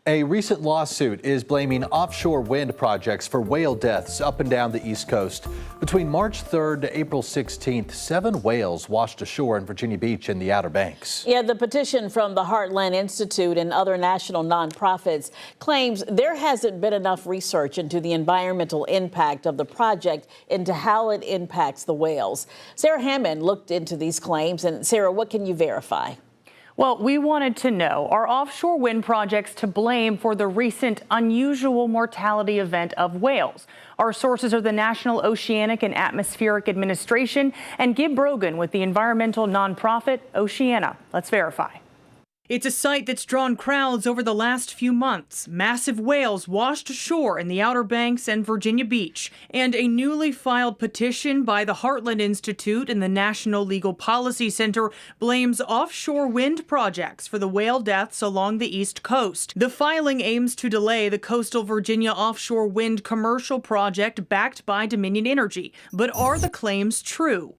A recent lawsuit is blaming offshore wind projects for whale deaths up and down the East Coast. Between March 3rd to April 16th, 7 whales washed ashore in Virginia Beach in the Outer Banks. Yeah, the petition from the Heartland Institute and other national nonprofits claims there hasn't been enough research into the environmental impact of the project into how it impacts the whales. Sarah Hammond looked into these claims. And Sarah, what can you verify? Well, we wanted to know, are offshore wind projects to blame for the recent unusual mortality event of whales? Our sources are the National Oceanic and Atmospheric Administration and Gib Brogan with the environmental nonprofit Oceana. Let's verify. It's a sight that's drawn crowds over the last few months. Massive whales washed ashore in the Outer Banks and Virginia Beach. And a newly filed petition by the Heartland Institute and the National Legal Policy Center blames offshore wind projects for the whale deaths along the East Coast. The filing aims to delay the coastal Virginia offshore wind commercial project backed by Dominion Energy. But are the claims true?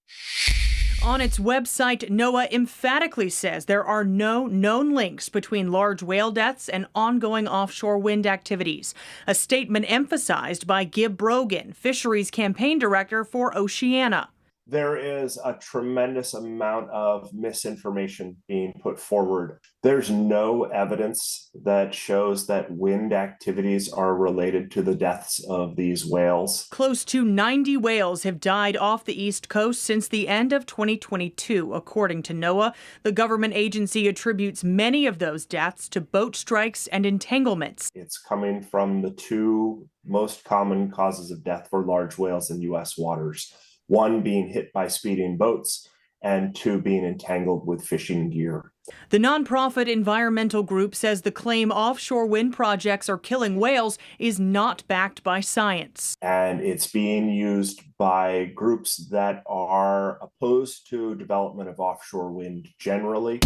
On its website, NOAA emphatically says there are no known links between large whale deaths and ongoing offshore wind activities. A statement emphasized by Gib Brogan, Fisheries Campaign Director for Oceana. There is a tremendous amount of misinformation being put forward. There's no evidence that shows that wind activities are related to the deaths of these whales. Close to 90 whales have died off the East Coast since the end of 2022, according to NOAA. The government agency attributes many of those deaths to boat strikes and entanglements. It's coming from the 2 most common causes of death for large whales in U.S. waters. 1 being hit by speeding boats, and 2 being entangled with fishing gear. The nonprofit environmental group says the claim offshore wind projects are killing whales is not backed by science. And it's being used by groups that are opposed to development of offshore wind generally.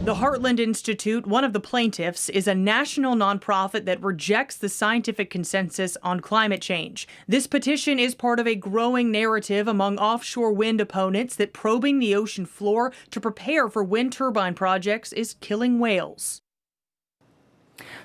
The Heartland Institute, one of the plaintiffs, is a national nonprofit that rejects the scientific consensus on climate change. This petition is part of a growing narrative among offshore wind opponents that probing the ocean floor to prepare for wind turbine projects is killing whales.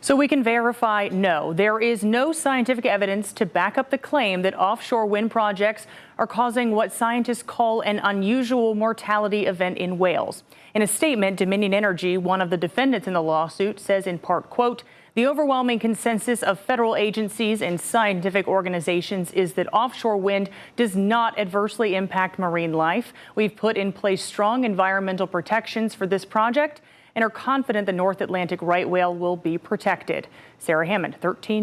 So we can verify, no, there is no scientific evidence to back up the claim that offshore wind projects are causing what scientists call an unusual mortality event in whales. In a statement, Dominion Energy, one of the defendants in the lawsuit, says in part, quote, "The overwhelming consensus of federal agencies and scientific organizations is that offshore wind does not adversely impact marine life. We've put in place strong environmental protections for this project and are confident the North Atlantic right whale will be protected." Sarah Hammond, 13 News.